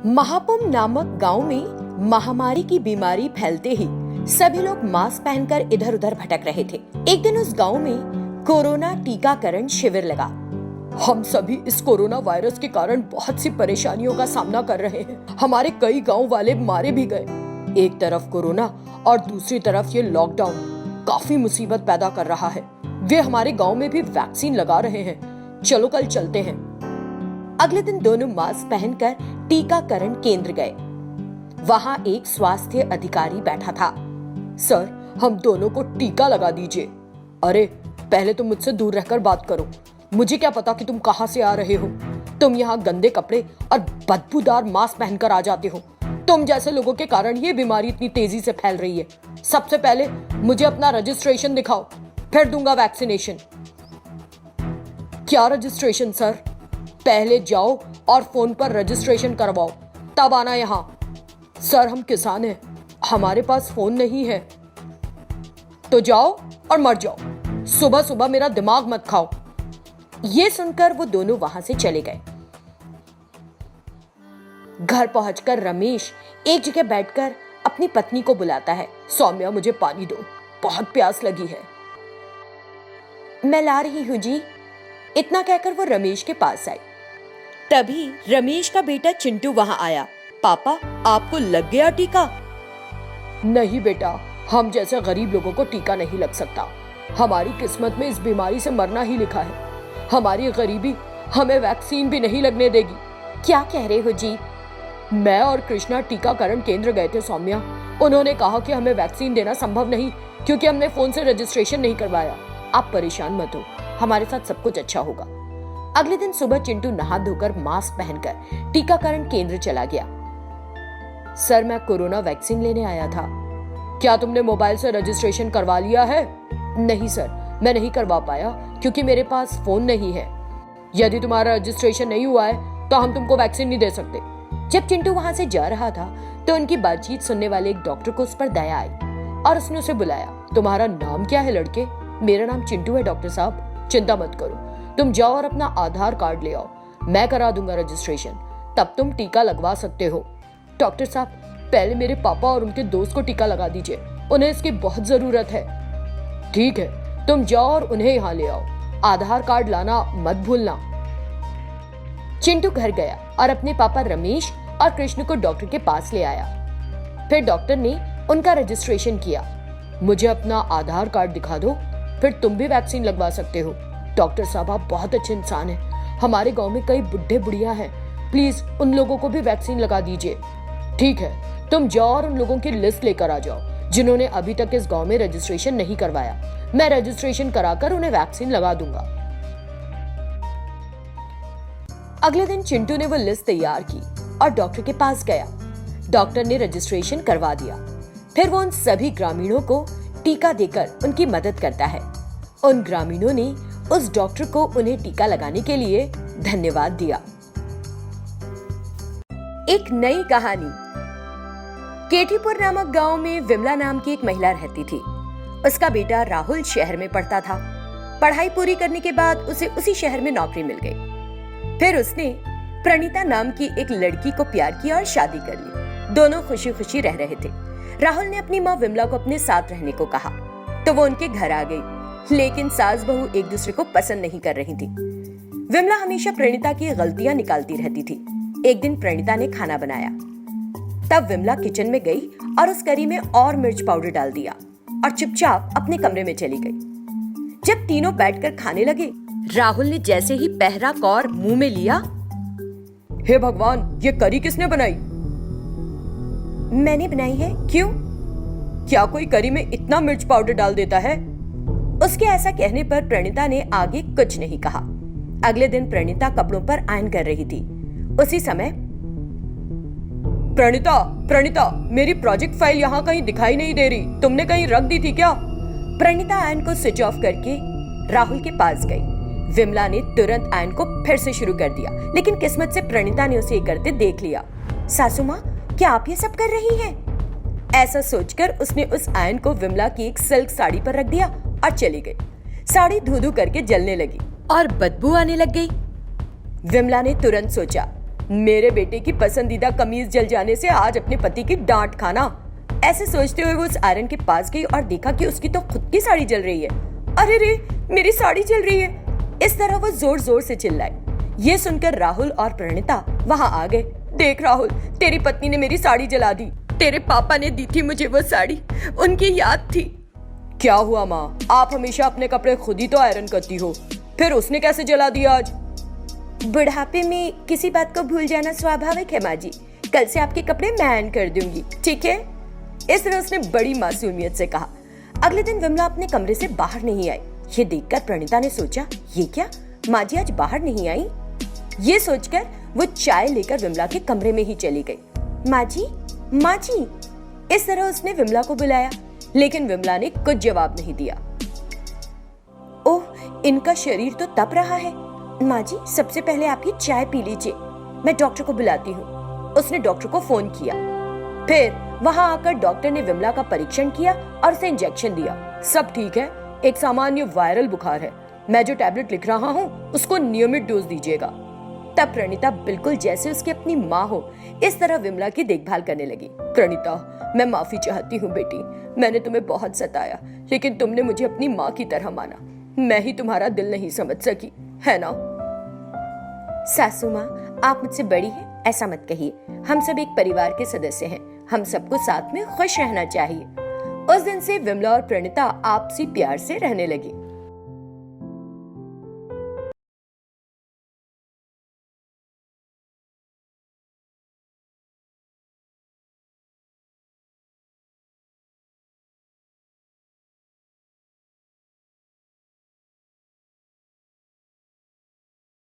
महापुम नामक गांव में महामारी की बीमारी फैलते ही सभी लोग मास्क पहनकर इधर उधर भटक रहे थे। एक दिन उस गांव में कोरोना टीकाकरण शिविर लगा। हम सभी इस कोरोना वायरस के कारण बहुत सी परेशानियों का सामना कर रहे हैं। हमारे कई गांव वाले मारे भी गए। एक तरफ कोरोना और दूसरी तरफ ये लॉकडाउन काफी मुसीबत पैदा कर रहा है। वे हमारे गांव में भी वैक्सीन लगा रहे हैं। चलो कल चलते हैं। अगले दिन दोनों मास्क पहनकर टीकाकरण केंद्र गए। वहां एक स्वास्थ्य अधिकारी बैठा था। सर, हम दोनों को टीका लगा दीजिए। अरे, पहले तुम मुझसे दूर रहकर बात करो। मुझे क्या पता कि तुम कहां से आ रहे हो। तुम यहाँ गंदे कपड़े और बदबूदार मास्क पहनकर आ जाते हो। तुम जैसे लोगों के कारण ये बीमारी इतनी तेजी से फैल रही है। सबसे पहले मुझे अपना रजिस्ट्रेशन दिखाओ, फिर दूंगा वैक्सीनेशन। क्या रजिस्ट्रेशन सर? पहले जाओ और फोन पर रजिस्ट्रेशन करवाओ, तब आना यहाँ। सर, हम किसान हैं, हमारे पास फोन नहीं है। तो जाओ और मर जाओ। सुबह सुबह मेरा दिमाग मत खाओ। ये सुनकर वो दोनों वहां से चले गए। घर पहुंचकर रमेश एक जगह बैठकर अपनी पत्नी को बुलाता है। सौम्या, मुझे पानी दो, बहुत प्यास लगी है। मैं ला रही हूं जी। इतना कहकर वो रमेश के पास आई। तभी रमेश का बेटा चिंटू वहां आया। पापा, आपको लग गया टीका? नहीं बेटा, हम जैसे गरीब लोगों को टीका नहीं लग सकता। हमारी किस्मत में इस बीमारी से मरना ही लिखा है। हमारी गरीबी हमें वैक्सीन भी नहीं लगने देगी। क्या कह रहे हो जी? मैं और कृष्णा टीकाकरण केंद्र गए थे सौम्या। उन्होंने कहा कि हमें वैक्सीन देना संभव नहीं क्योंकि हमने फोन से रजिस्ट्रेशन नहीं करवाया। आप परेशान मत हो, हमारे साथ सब कुछ अच्छा होगा। अगले दिन सुबह चिंटू नहा धोकर मास्क पहनकर टीकाकरण केंद्र चला गया। सर, मैं कोरोना वैक्सीन लेने आया था। क्या तुमने मोबाइल से रजिस्ट्रेशन करवा लिया है? नहीं सर, मैं नहीं करवा पाया क्योंकि मेरे पास फोन नहीं है। यदि तुम्हारा रजिस्ट्रेशन नहीं हुआ है तो हम तुमको वैक्सीन नहीं दे सकते। जब चिंटू वहां से जा रहा था तो उनकी बातचीत सुनने वाले एक डॉक्टर को उस पर दया आई और उसने उसे बुलाया। तुम्हारा नाम क्या है लड़के? मेरा नाम चिंटू है डॉक्टर साहब। चिंता मत करो, तुम जाओ और अपना आधार कार्ड ले आओ, मैं करा दूंगा रजिस्ट्रेशन, तब तुम टीका लगवा सकते हो। डॉक्टर साहब, पहले मेरे पापा और उनके दोस्त को टीका लगा दीजिए, उन्हें इसकी बहुत जरूरत है। ठीक है, तुम जाओ और उन्हें यहाँ ले आओ। आधार कार्ड लाना मत भूलना। चिंटू घर गया और अपने पापा रमेश और कृष्ण को डॉक्टर के पास ले आया। फिर डॉक्टर ने उनका रजिस्ट्रेशन किया। मुझे अपना आधार कार्ड दिखा दो, फिर तुम भी वैक्सीन लगवा सकते हो। डॉक्टर साहब, आप बहुत अच्छे इंसान हैं। हमारे गांव में कई बुढ़े बुढ़िया हैं, प्लीज उन लोगों को भी वैक्सीन लगा दीजिए। ठीक है, तुम जाओ और उन लोगों की लिस्ट लेकर आ जाओ जिन्होंने अभी तक इस गांव में रजिस्ट्रेशन नहीं करवाया। मैं रजिस्ट्रेशन कराकर उन्हें वैक्सीन लगा दूंगा। अगले दिन चिंटू ने वो लिस्ट तैयार की और डॉक्टर के पास गया। डॉक्टर ने रजिस्ट्रेशन करवा दिया। फिर वो उन सभी ग्रामीणों को टीका देकर उनकी मदद करता है। उन ग्रामीणों ने उस डॉक्टर को उन्हें टीका लगाने के लिए धन्यवाद दिया। एक नई कहानी। केठीपुर नामक गांव में विमला नाम की एक महिला रहती थी। उसका बेटा राहुल शहर में पढ़ता था। पढ़ाई पूरी करने के बाद उसे उसी शहर में नौकरी मिल गई। फिर उसने प्रणीता नाम की एक लड़की को प्यार किया और शादी कर ली। दोनों खुशी खुशी रह रहे थे। राहुल ने अपनी माँ विमला को अपने साथ रहने को कहा तो वो उनके घर आ गई, लेकिन सास बहू एक दूसरे को पसंद नहीं कर रही थी। विमला हमेशा प्रणीता की गलतियां निकालती रहती थी। एक दिन प्रणीता ने खाना बनाया, तब विमला किचन में गई और उस करी में और मिर्च पाउडर डाल दिया और चुपचाप अपने कमरे में चली गई। जब तीनों बैठकर खाने लगे, राहुल ने जैसे ही पहला कौर मुंह में लिया, हे भगवान, ये करी किसने बनाई? मैंने बनाई है। क्यों? क्या कोई करी में इतना मिर्च पाउडर डाल देता है? उसके ऐसा कहने पर प्रणीता ने आगे कुछ नहीं कहा। अगले दिन प्रणीता कपड़ों पर आयरन कर रही थी। उसी समय प्रणीता, मेरी प्रोजेक्ट फाइल यहाँ कहीं दिखाई नहीं दे रही, तुमने कहीं रख दी थी क्या? प्रणीता आयरन को स्विच ऑफ करके राहुल के पास गई। विमला ने तुरंत आयरन को फिर से शुरू कर दिया, लेकिन किस्मत से प्रणीता ने उसे करते देख लिया। सासू माँ, क्या आप ये सब कर रही हैं? ऐसा सोचकर उसने उस आयरन को विमला की एक सिल्क साड़ी पर रख दिया और चली गई। साड़ी धू धू करके जलने लगी और बदबू आने लग गई। विमला ने तुरंत सोचा, मेरे बेटे की पसंदीदा कमीज जल जाने से आज अपने पति की डांट खाना। ऐसे सोचते हुए वो उस आयरन के पास गई और देखा कि उसकी तो खुद की साड़ी जल रही है। अरे रे, मेरी साड़ी जल रही है। इस तरह वो जोर जोर से चिल्लाए। ये सुनकर राहुल और प्रणीता वहां आ गए। देख राहुल, तेरी पत्नी ने मेरी साड़ी जला दी। तेरे पापा ने दी थी मुझे वो साड़ी, उनकी याद थी। क्या हुआ माँ, आप हमेशा अपने कपड़े खुद ही तो आयरन करती हो, फिर उसने कैसे जला दिया आज? बुढ़ापे में किसी बात को भूल जाना स्वाभाविक है माँ जी। कल से आपके कपड़े मैं आयरन कर दूंगी, ठीक है? इस तरह उसने बड़ी मासूमियत से कहा। अगले दिन विमला अपने कमरे से बाहर नहीं आई। ये देखकर प्रणीता ने सोचा, ये क्या, माँ जी आज बाहर नहीं आई? ये सोचकर वो चाय लेकर विमला के कमरे में ही चली गई। माँ जी, माँ जी, इस तरह उसने विमला को बुलाया, लेकिन विमला ने कुछ जवाब नहीं दिया। ओह, इनका शरीर तो तप रहा है। माँ जी, सबसे पहले आप ये चाय पी लीजिए, मैं डॉक्टर को बुलाती हूँ। उसने डॉक्टर को फोन किया। फिर वहां आकर डॉक्टर ने विमला का परीक्षण किया और उसे इंजेक्शन दिया। सब ठीक है, एक सामान्य वायरल बुखार है। मैं जो टैबलेट लिख रहा हूँ उसको नियमित डोज दीजिएगा। तब प्रणीता बिल्कुल जैसे उसकी अपनी माँ हो, इस तरह विमला की देखभाल करने लगी। प्रणीता, मैं माफी चाहती हूँ बेटी, मैंने तुम्हें बहुत सताया, लेकिन तुमने मुझे अपनी माँ की तरह माना। मैं ही तुम्हारा दिल नहीं समझ सकी, है ना? सासू माँ, आप मुझसे बड़ी हैं, ऐसा मत कहिए। हम सब एक परिवार के सदस्य हैं, हम सबको साथ में खुश रहना चाहिए। उस दिन से विमला और प्रणीता आपसी प्यार से रहने लगी।